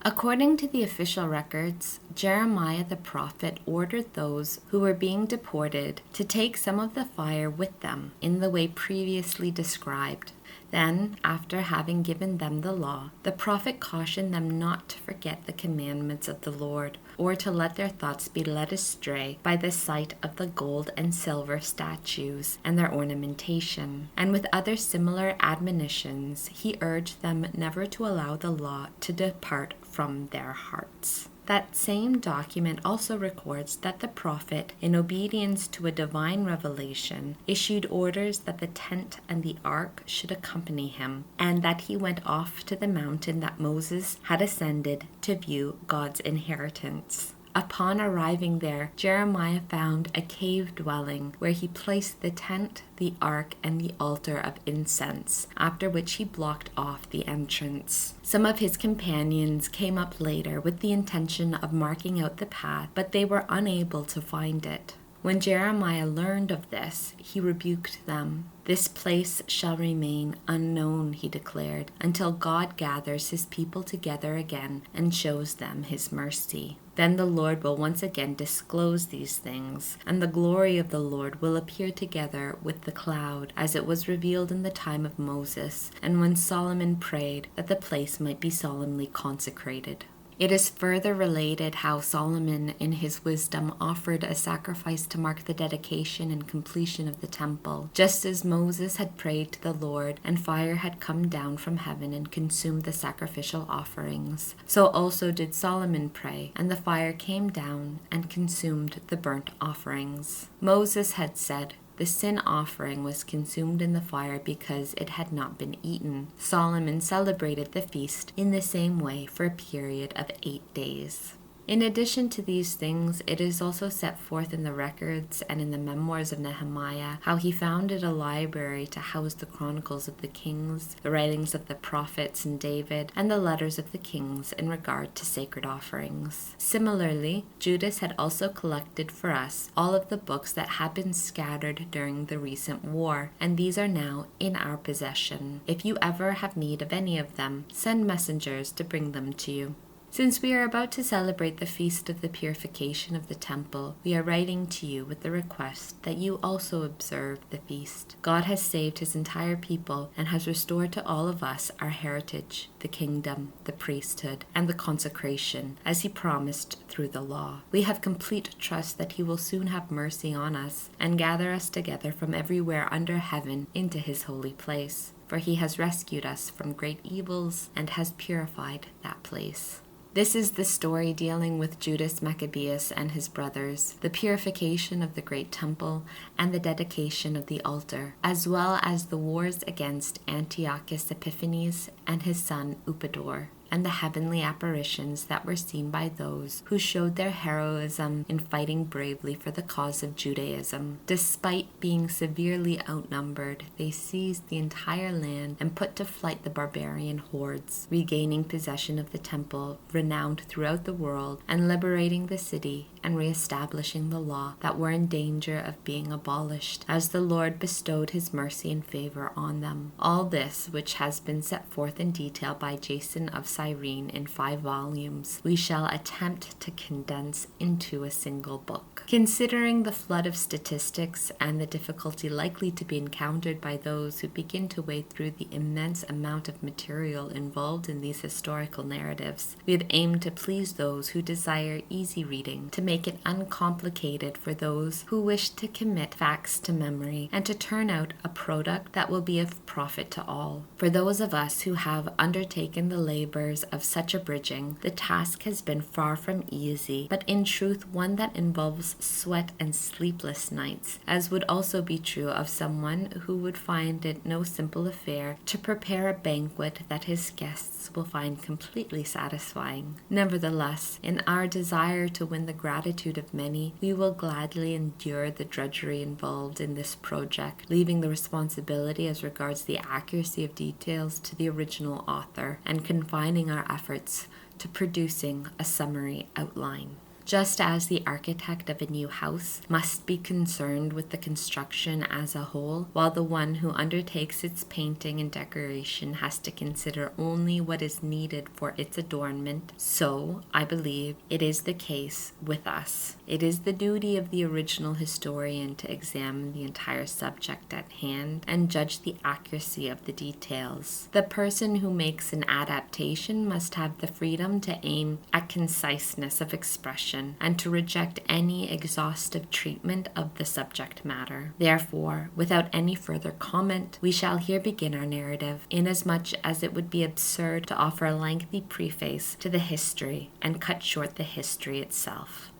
According to the official records, Jeremiah the prophet ordered those who were being deported to take some of the fire with them in the way previously described. Then, after having given them the law, the prophet cautioned them not to forget the commandments of the Lord, or to let their thoughts be led astray by the sight of the gold and silver statues and their ornamentation. And with other similar admonitions, he urged them never to allow the law to depart from their hearts. That same document also records that the prophet, in obedience to a divine revelation, issued orders that the tent and the ark should accompany him, and that he went off to the mountain that Moses had ascended to view God's inheritance. Upon arriving there, Jeremiah found a cave dwelling where he placed the tent, the ark, and the altar of incense, after which he blocked off the entrance. Some of his companions came up later with the intention of marking out the path, but they were unable to find it. When Jeremiah learned of this, he rebuked them. "This place shall remain unknown," he declared, "until God gathers his people together again and shows them his mercy. Then the Lord will once again disclose these things, and the glory of the Lord will appear together with the cloud, as it was revealed in the time of Moses, and when Solomon prayed that the place might be solemnly consecrated." It is further related how Solomon, in his wisdom, offered a sacrifice to mark the dedication and completion of the temple. Just as Moses had prayed to the Lord, and fire had come down from heaven and consumed the sacrificial offerings, so also did Solomon pray, and the fire came down and consumed the burnt offerings. Moses had said, "The sin offering was consumed in the fire because it had not been eaten." Solomon celebrated the feast in the same way for a period of 8 days. In addition to these things, it is also set forth in the records and in the memoirs of Nehemiah how he founded a library to house the chronicles of the kings, the writings of the prophets and David, and the letters of the kings in regard to sacred offerings. Similarly, Judas had also collected for us all of the books that had been scattered during the recent war, and these are now in our possession. If you ever have need of any of them, send messengers to bring them to you. Since we are about to celebrate the feast of the purification of the temple, we are writing to you with the request that you also observe the feast. God has saved his entire people and has restored to all of us our heritage, the kingdom, the priesthood, and the consecration, as he promised through the law. We have complete trust that he will soon have mercy on us and gather us together from everywhere under heaven into his holy place, for he has rescued us from great evils and has purified that place. This is the story dealing with Judas Maccabeus and his brothers, the purification of the great temple, and the dedication of the altar, as well as the wars against Antiochus Epiphanes and his son Eupator, and the heavenly apparitions that were seen by those who showed their heroism in fighting bravely for the cause of Judaism. Despite being severely outnumbered, they seized the entire land and put to flight the barbarian hordes, regaining possession of the temple, renowned throughout the world, and liberating the city and re-establishing the law that were in danger of being abolished, as the Lord bestowed his mercy and favor on them. All this, which has been set forth in detail by Jason of Cyrene in 5 volumes, we shall attempt to condense into a single book. Considering the flood of statistics and the difficulty likely to be encountered by those who begin to wade through the immense amount of material involved in these historical narratives, we have aimed to please those who desire easy reading, to make it uncomplicated for those who wish to commit facts to memory, and to turn out a product that will be of profit to all. For those of us who have undertaken the labors of such abridging, the task has been far from easy, but in truth one that involves sweat and sleepless nights, as would also be true of someone who would find it no simple affair to prepare a banquet that his guests will find completely satisfying. Nevertheless, in our desire to win the gratitude of many, we will gladly endure the drudgery involved in this project, leaving the responsibility as regards the accuracy of details to the original author, and confining our efforts to producing a summary outline. Just as the architect of a new house must be concerned with the construction as a whole, while the one who undertakes its painting and decoration has to consider only what is needed for its adornment, so, I believe, it is the case with us. It is the duty of the original historian to examine the entire subject at hand and judge the accuracy of the details. The person who makes an adaptation must have the freedom to aim at conciseness of expression and to reject any exhaustive treatment of the subject matter. Therefore, without any further comment, we shall here begin our narrative, inasmuch as it would be absurd to offer a lengthy preface to the history and cut short the history itself.